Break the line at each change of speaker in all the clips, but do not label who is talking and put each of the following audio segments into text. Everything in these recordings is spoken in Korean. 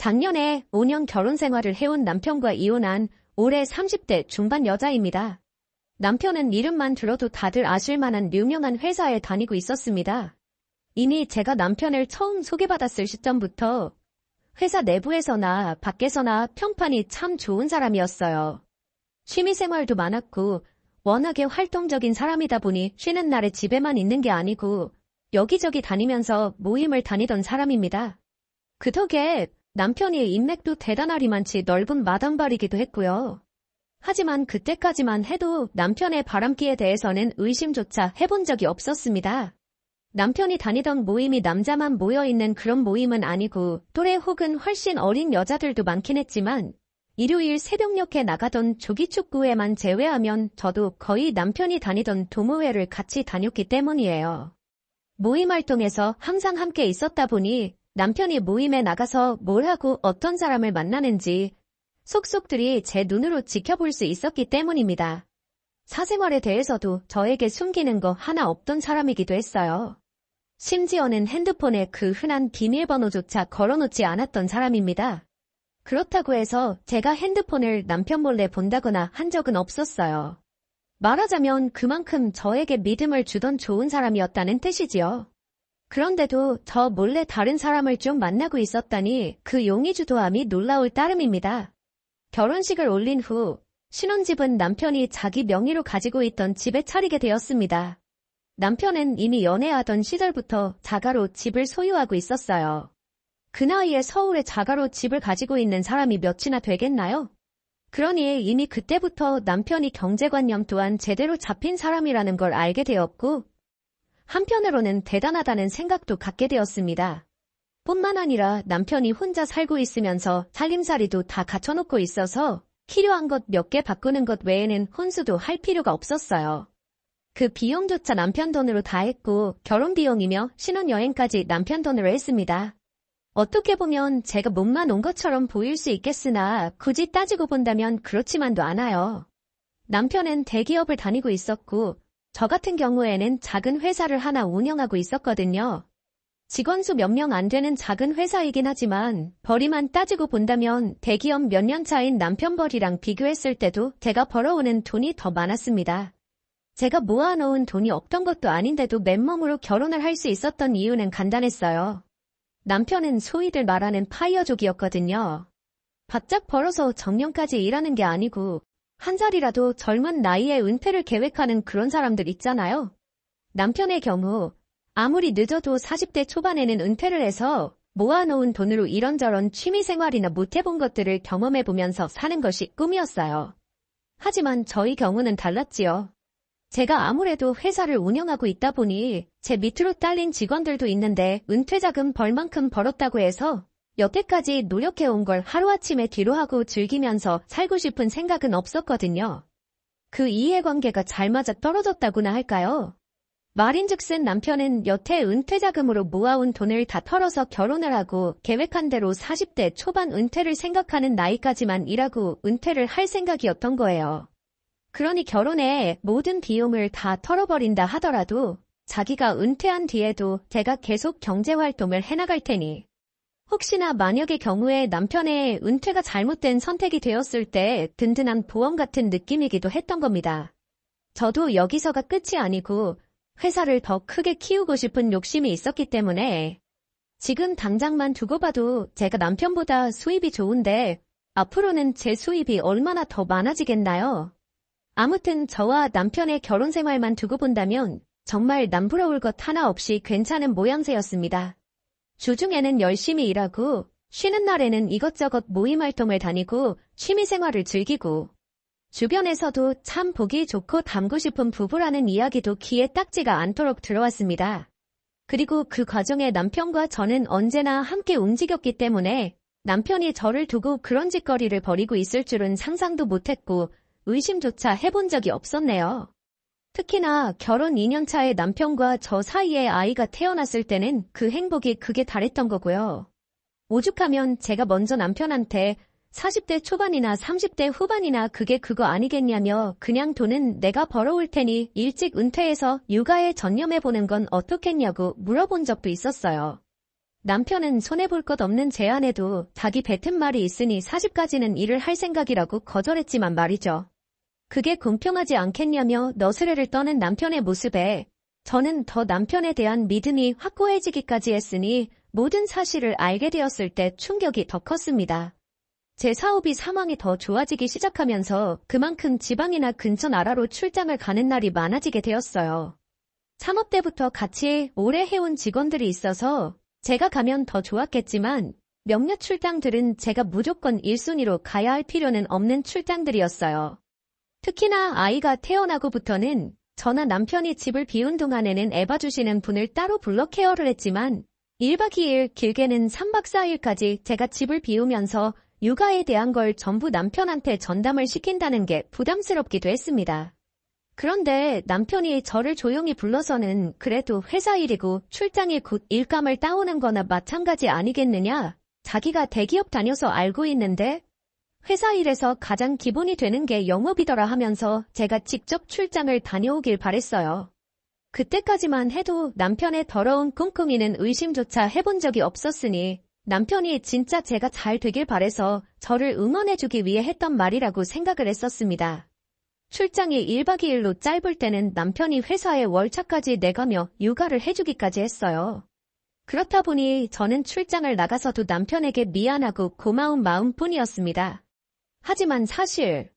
작년에 5년 결혼 생활을 해온 남편과 이혼한 올해 30대 중반 여자입니다. 남편은 이름만 들어도 다들 아실 만한 유명한 회사에 다니고 있었습니다. 이미 제가 남편을 처음 소개받았을 시점부터 회사 내부에서나 밖에서나 평판이 참 좋은 사람이었어요. 취미생활도 많았고 워낙에 활동적인 사람이다 보니 쉬는 날에 집에만 있는 게 아니고 여기저기 다니면서 모임을 다니던 사람입니다. 그 덕에 남편이 인맥도 대단하리만치 넓은 마당발이기도 했고요. 하지만 그때까지만 해도 남편의 바람기에 대해서는 의심조차 해본 적이 없었습니다. 남편이 다니던 모임이 남자만 모여있는 그런 모임은 아니고 또래 혹은 훨씬 어린 여자들도 많긴 했지만 일요일 새벽녘에 나가던 조기축구회만 제외하면 저도 거의 남편이 다니던 동호회를 같이 다녔기 때문이에요. 모임 활동에서 항상 함께 있었다 보니 남편이 모임에 나가서 뭘 하고 어떤 사람을 만나는지 속속들이 제 눈으로 지켜볼 수 있었기 때문입니다. 사생활에 대해서도 저에게 숨기는 거 하나 없던 사람이기도 했어요. 심지어는 핸드폰에 그 흔한 비밀번호조차 걸어놓지 않았던 사람입니다. 그렇다고 해서 제가 핸드폰을 남편 몰래 본다거나 한 적은 없었어요. 말하자면 그만큼 저에게 믿음을 주던 좋은 사람이었다는 뜻이지요. 그런데도 저 몰래 다른 사람을 좀 만나고 있었다니 그 용의주도함이 놀라울 따름입니다. 결혼식을 올린 후 신혼집은 남편이 자기 명의로 가지고 있던 집에 차리게 되었습니다. 남편은 이미 연애하던 시절부터 자가로 집을 소유하고 있었어요. 그 나이에 서울에 자가로 집을 가지고 있는 사람이 몇이나 되겠나요? 그러니 이미 그때부터 남편이 경제관념 또한 제대로 잡힌 사람이라는 걸 알게 되었고 한편으로는 대단하다는 생각도 갖게 되었습니다. 뿐만 아니라 남편이 혼자 살고 있으면서 살림살이도 다 갖춰놓고 있어서 필요한 것 몇 개 바꾸는 것 외에는 혼수도 할 필요가 없었어요. 그 비용조차 남편 돈으로 다 했고 결혼 비용이며 신혼여행까지 남편 돈으로 했습니다. 어떻게 보면 제가 몸만 온 것처럼 보일 수 있겠으나 굳이 따지고 본다면 그렇지만도 않아요. 남편은 대기업을 다니고 있었고 저 같은 경우에는 작은 회사를 하나 운영하고 있었거든요. 직원 수 몇 명 안 되는 작은 회사이긴 하지만 벌이만 따지고 본다면 대기업 몇 년 차인 남편 벌이랑 비교했을 때도 제가 벌어오는 돈이 더 많았습니다. 제가 모아놓은 돈이 없던 것도 아닌데도 맨몸으로 결혼을 할 수 있었던 이유는 간단했어요. 남편은 소위들 말하는 파이어족이었거든요. 바짝 벌어서 정년까지 일하는 게 아니고 한 살이라도 젊은 나이에 은퇴를 계획하는 그런 사람들 있잖아요. 남편의 경우 아무리 늦어도 40대 초반에는 은퇴를 해서 모아놓은 돈으로 이런저런 취미생활이나 못해본 것들을 경험해보면서 사는 것이 꿈이었어요. 하지만 저희 경우는 달랐지요. 제가 아무래도 회사를 운영하고 있다 보니 제 밑으로 딸린 직원들도 있는데 은퇴자금 벌 만큼 벌었다고 해서 여태까지 노력해온 걸 하루아침에 뒤로하고 즐기면서 살고 싶은 생각은 없었거든요. 그 이해관계가 잘 맞아 떨어졌다고나 할까요? 말인즉슨 남편은 여태 은퇴자금으로 모아온 돈을 다 털어서 결혼을 하고 계획한 대로 40대 초반 은퇴를 생각하는 나이까지만 일하고 은퇴를 할 생각이었던 거예요. 그러니 결혼에 모든 비용을 다 털어버린다 하더라도 자기가 은퇴한 뒤에도 제가 계속 경제활동을 해나갈 테니 혹시나 만약의 경우에 남편의 은퇴가 잘못된 선택이 되었을 때 든든한 보험 같은 느낌이기도 했던 겁니다. 저도 여기서가 끝이 아니고 회사를 더 크게 키우고 싶은 욕심이 있었기 때문에 지금 당장만 두고 봐도 제가 남편보다 수입이 좋은데 앞으로는 제 수입이 얼마나 더 많아지겠나요? 아무튼 저와 남편의 결혼 생활만 두고 본다면 정말 남부러울 것 하나 없이 괜찮은 모양새였습니다. 주중에는 열심히 일하고 쉬는 날에는 이것저것 모임 활동을 다니고 취미생활을 즐기고 주변에서도 참 보기 좋고 닮고 싶은 부부라는 이야기도 귀에 딱지가 않도록 들어왔습니다. 그리고 그 과정에 남편과 저는 언제나 함께 움직였기 때문에 남편이 저를 두고 그런 짓거리를 벌이고 있을 줄은 상상도 못했고 의심조차 해본 적이 없었네요. 특히나 결혼 2년 차의 남편과 저 사이에 아이가 태어났을 때는 그 행복이 극에 달했던 거고요. 오죽하면 제가 먼저 남편한테 40대 초반이나 30대 후반이나 그게 그거 아니겠냐며 그냥 돈은 내가 벌어올 테니 일찍 은퇴해서 육아에 전념해보는 건 어떻겠냐고 물어본 적도 있었어요. 남편은 손해볼 것 없는 제안에도 자기 뱉은 말이 있으니 40까지는 일을 할 생각이라고 거절했지만 말이죠. 그게 공평하지 않겠냐며 너스레를 떠는 남편의 모습에 저는 더 남편에 대한 믿음이 확고해지기까지 했으니 모든 사실을 알게 되었을 때 충격이 더 컸습니다. 제 사업이 상황이 더 좋아지기 시작하면서 그만큼 지방이나 근처 나라로 출장을 가는 날이 많아지게 되었어요. 창업 때부터 같이 오래 해온 직원들이 있어서 제가 가면 더 좋았겠지만 몇몇 출장들은 제가 무조건 1순위로 가야 할 필요는 없는 출장들이었어요. 특히나 아이가 태어나고부터는 저나 남편이 집을 비운 동안에는 애 봐주시는 분을 따로 불러 케어를 했지만 1박 2일 길게는 3박 4일까지 제가 집을 비우면서 육아에 대한 걸 전부 남편한테 전담을 시킨다는 게 부담스럽기도 했습니다. 그런데 남편이 저를 조용히 불러서는 그래도 회사 일이고 출장이 곧 일감을 따오는 거나 마찬가지 아니겠느냐? 자기가 대기업 다녀서 알고 있는데 회사 일에서 가장 기본이 되는 게 영업이더라 하면서 제가 직접 출장을 다녀오길 바랬어요. 그때까지만 해도 남편의 더러운 꿍꿍이는 의심조차 해본 적이 없었으니 남편이 진짜 제가 잘 되길 바래서 저를 응원해주기 위해 했던 말이라고 생각을 했었습니다. 출장이 1박 2일로 짧을 때는 남편이 회사에 월차까지 내가며 육아를 해주기까지 했어요. 그렇다 보니 저는 출장을 나가서도 남편에게 미안하고 고마운 마음뿐이었습니다. 하지만 사실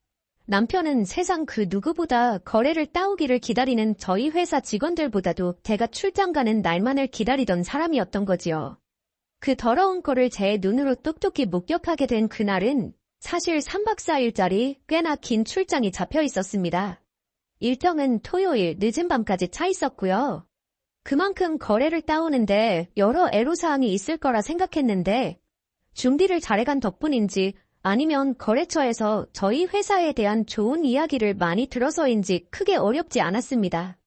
남편은 세상 그 누구보다 거래를 따오기를 기다리는 저희 회사 직원들보다도 제가 출장 가는 날만을 기다리던 사람이었던 거지요. 그 더러운 꼴을 제 눈으로 똑똑히 목격하게 된 그날은 사실 3박 4일짜리 꽤나 긴 출장이 잡혀 있었습니다. 일정은 토요일 늦은 밤까지 차 있었고요. 그만큼 거래를 따오는데 여러 애로사항이 있을 거라 생각했는데 준비를 잘해간 덕분인지 아니면 거래처에서 저희 회사에 대한 좋은 이야기를 많이 들어서인지 크게 어렵지 않았습니다.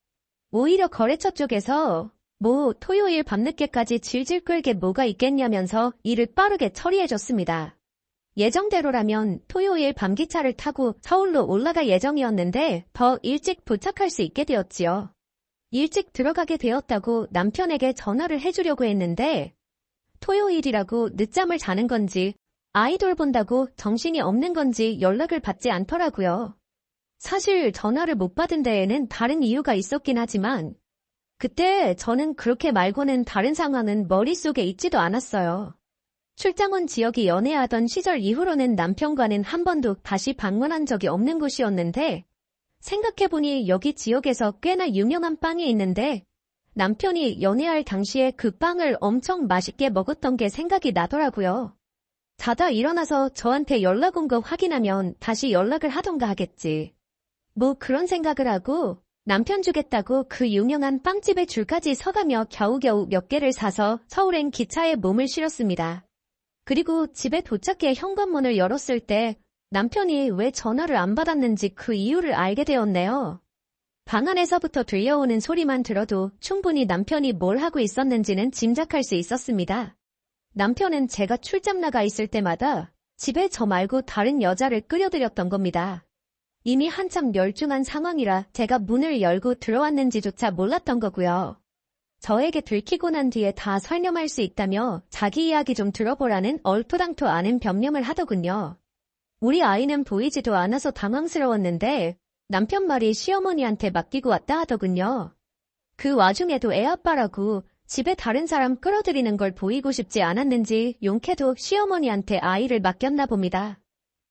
오히려 거래처 쪽에서 토요일 밤늦게까지 질질 끌게 뭐가 있겠냐면서 일을 빠르게 처리해줬습니다. 예정대로라면 토요일 밤기차를 타고 서울로 올라갈 예정이었는데 더 일찍 도착할 수 있게 되었지요. 일찍 들어가게 되었다고 남편에게 전화를 해주려고 했는데 토요일이라고 늦잠을 자는 건지 아이돌 본다고 정신이 없는 건지 연락을 받지 않더라고요. 사실 전화를 못 받은 데에는 다른 이유가 있었긴 하지만 그때 저는 그렇게 말고는 다른 상황은 머릿속에 있지도 않았어요. 출장 온 지역이 연애하던 시절 이후로는 남편과는 한 번도 다시 방문한 적이 없는 곳이었는데 생각해보니 여기 지역에서 꽤나 유명한 빵이 있는데 남편이 연애할 당시에 그 빵을 엄청 맛있게 먹었던 게 생각이 나더라고요. 자다 일어나서 저한테 연락 온 거 확인하면 다시 연락을 하던가 하겠지. 그런 생각을 하고 남편 주겠다고 그 유명한 빵집에 줄까지 서가며 겨우겨우 몇 개를 사서 서울행 기차에 몸을 실었습니다. 그리고 집에 도착해 현관문을 열었을 때 남편이 왜 전화를 안 받았는지 그 이유를 알게 되었네요. 방 안에서부터 들려오는 소리만 들어도 충분히 남편이 뭘 하고 있었는지는 짐작할 수 있었습니다. 남편은 제가 출장 나가 있을 때마다 집에 저 말고 다른 여자를 끌여들였던 겁니다. 이미 한참 열중한 상황이라 제가 문을 열고 들어왔는지조차 몰랐던 거고요. 저에게 들키고 난 뒤에 다 설명할 수 있다며 자기 이야기 좀 들어보라는 얼토당토 않은 변명을 하더군요. 우리 아이는 보이지도 않아서 당황스러웠는데 남편 말이 시어머니한테 맡기고 왔다 하더군요. 그 와중에도 애아빠라고 집에 다른 사람 끌어들이는 걸 보이고 싶지 않았는지 용케도 시어머니한테 아이를 맡겼나 봅니다.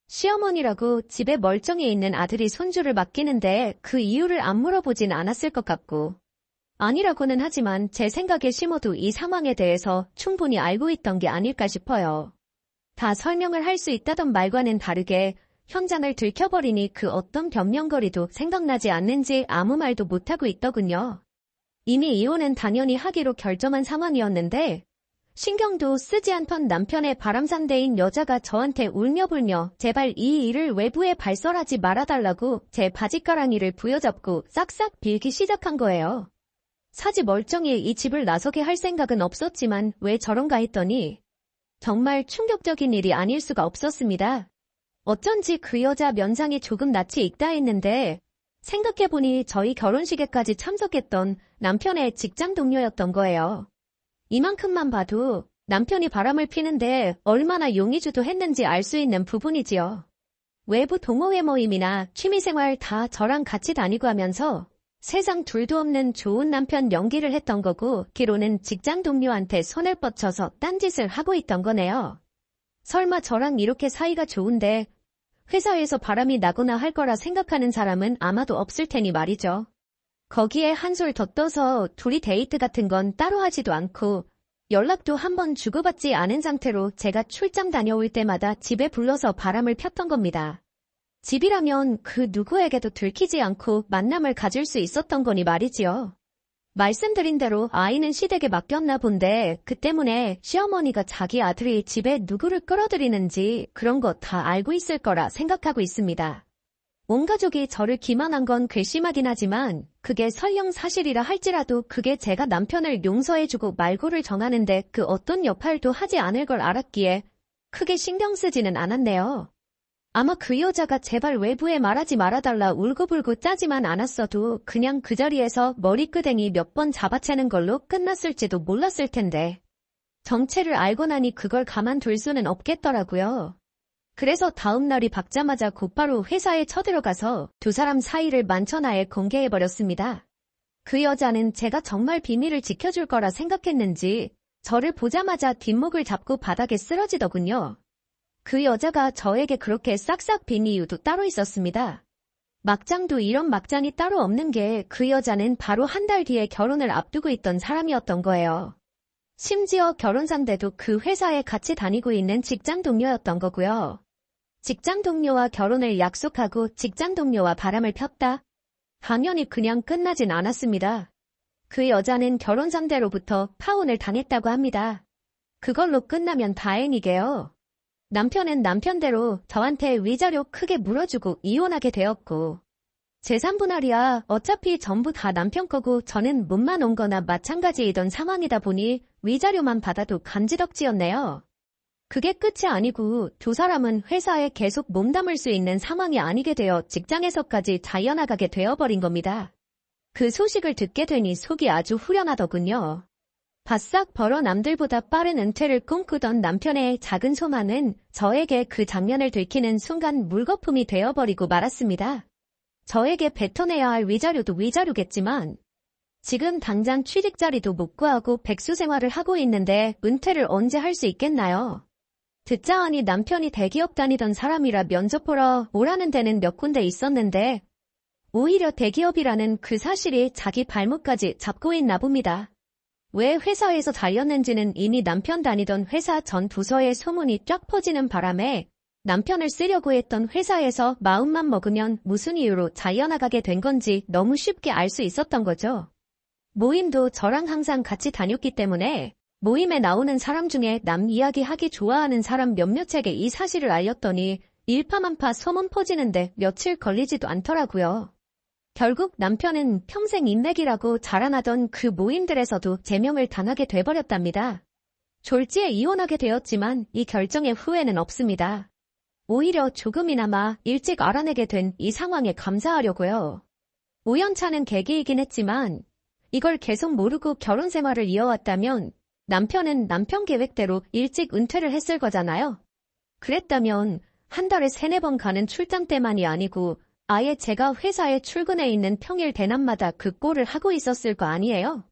시어머니라고 집에 멀쩡히 있는 아들이 손주를 맡기는데 그 이유를 안 물어보진 않았을 것 같고 아니라고는 하지만 제 생각에 심어도 이 상황에 대해서 충분히 알고 있던 게 아닐까 싶어요. 다 설명을 할 수 있다던 말과는 다르게 현장을 들켜버리니 그 어떤 변명거리도 생각나지 않는지 아무 말도 못하고 있더군요. 이미 이혼은 당연히 하기로 결정한 상황이었는데 신경도 쓰지 않던 남편의 바람산대인 여자가 저한테 울며불며 제발 이 일을 외부에 발설하지 말아달라고 제 바지가랑이를 부여잡고 싹싹 빌기 시작한 거예요. 사지 멀쩡히 이 집을 나서게 할 생각은 없었지만 왜 저런가 했더니 정말 충격적인 일이 아닐 수가 없었습니다. 어쩐지 그 여자 면상이 조금 낯이 익다 했는데 생각해보니 저희 결혼식에까지 참석했던 남편의 직장 동료였던 거예요. 이만큼만 봐도 남편이 바람을 피는데 얼마나 용의주도했는지 알 수 있는 부분이지요. 외부 동호회 모임이나 취미생활 다 저랑 같이 다니고 하면서 세상 둘도 없는 좋은 남편 연기를 했던 거고, 기로는 직장 동료한테 손을 뻗쳐서 딴짓을 하고 있던 거네요. 설마 저랑 이렇게 사이가 좋은데 회사에서 바람이 나거나 할 거라 생각하는 사람은 아마도 없을 테니 말이죠. 거기에 한술 더 떠서 둘이 데이트 같은 건 따로 하지도 않고 연락도 한번 주고받지 않은 상태로 제가 출장 다녀올 때마다 집에 불러서 바람을 폈던 겁니다. 집이라면 그 누구에게도 들키지 않고 만남을 가질 수 있었던 거니 말이지요. 말씀드린 대로 아이는 시댁에 맡겼나 본데 그 때문에 시어머니가 자기 아들이 집에 누구를 끌어들이는지 그런 거 다 알고 있을 거라 생각하고 있습니다. 온 가족이 저를 기만한 건 괘씸하긴 하지만 그게 설령 사실이라 할지라도 그게 제가 남편을 용서해주고 말고를 정하는데 그 어떤 역할도 하지 않을 걸 알았기에 크게 신경 쓰지는 않았네요. 아마 그 여자가 제발 외부에 말하지 말아달라 울고불고 짜지만 않았어도 그냥 그 자리에서 머리끄댕이 몇 번 잡아채는 걸로 끝났을지도 몰랐을 텐데 정체를 알고 나니 그걸 가만둘 수는 없겠더라고요. 그래서 다음 날이 밝자마자 곧바로 회사에 쳐들어가서 두 사람 사이를 만천하에 공개해버렸습니다. 그 여자는 제가 정말 비밀을 지켜줄 거라 생각했는지 저를 보자마자 뒷목을 잡고 바닥에 쓰러지더군요. 그 여자가 저에게 그렇게 싹싹 빈 이유도 따로 있었습니다. 막장도 이런 막장이 따로 없는 게 그 여자는 바로 한 달 뒤에 결혼을 앞두고 있던 사람이었던 거예요. 심지어 결혼 상대도 그 회사에 같이 다니고 있는 직장 동료였던 거고요. 직장 동료와 결혼을 약속하고 직장 동료와 바람을 폈다? 당연히 그냥 끝나진 않았습니다. 그 여자는 결혼 상대로부터 파혼을 당했다고 합니다. 그걸로 끝나면 다행이게요. 남편은 남편대로 저한테 위자료 크게 물어주고 이혼하게 되었고, 재산 분할이야 어차피 전부 다 남편 거고 저는 몸만 온 거나 마찬가지이던 상황이다 보니 위자료만 받아도 간지덕지였네요. 그게 끝이 아니고 두 사람은 회사에 계속 몸담을 수 있는 상황이 아니게 되어 직장에서까지 잘려나가게 되어버린 겁니다. 그 소식을 듣게 되니 속이 아주 후련하더군요. 바싹 벌어 남들보다 빠른 은퇴를 꿈꾸던 남편의 작은 소망은 저에게 그 장면을 들키는 순간 물거품이 되어버리고 말았습니다. 저에게 뱉어내야 할 위자료도 위자료겠지만 지금 당장 취직 자리도 못 구하고 백수 생활을 하고 있는데 은퇴를 언제 할 수 있겠나요? 듣자 하니 남편이 대기업 다니던 사람이라 면접 보러 오라는 데는 몇 군데 있었는데 오히려 대기업이라는 그 사실이 자기 발목까지 잡고 있나 봅니다. 왜 회사에서 잘렸는지는 이미 남편 다니던 회사 전 부서의 소문이 쫙 퍼지는 바람에 남편을 쓰려고 했던 회사에서 마음만 먹으면 무슨 이유로 잘려나가게 된 건지 너무 쉽게 알 수 있었던 거죠. 모임도 저랑 항상 같이 다녔기 때문에 모임에 나오는 사람 중에 남 이야기하기 좋아하는 사람 몇몇에게 이 사실을 알렸더니 일파만파 소문 퍼지는데 며칠 걸리지도 않더라고요. 결국 남편은 평생 인맥이라고 자랑하던 그 모임들에서도 제명을 당하게 돼버렸답니다. 졸지에 이혼하게 되었지만 이 결정에 후회는 없습니다. 오히려 조금이나마 일찍 알아내게 된 이 상황에 감사하려고요. 우연찮은 계기이긴 했지만 이걸 계속 모르고 결혼 생활을 이어왔다면 남편은 남편 계획대로 일찍 은퇴를 했을 거잖아요. 그랬다면 한 달에 3-4번 가는 출장 때만이 아니고 아예 제가 회사에 출근해 있는 평일 대낮마다 그 꼴을 하고 있었을 거 아니에요?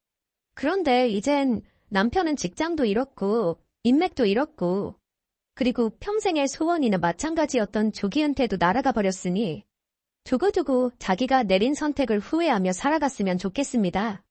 그런데 이젠 남편은 직장도 잃었고 인맥도 잃었고 그리고 평생의 소원이나 마찬가지였던 조기 은퇴도 날아가 버렸으니 두고두고 자기가 내린 선택을 후회하며 살아갔으면 좋겠습니다.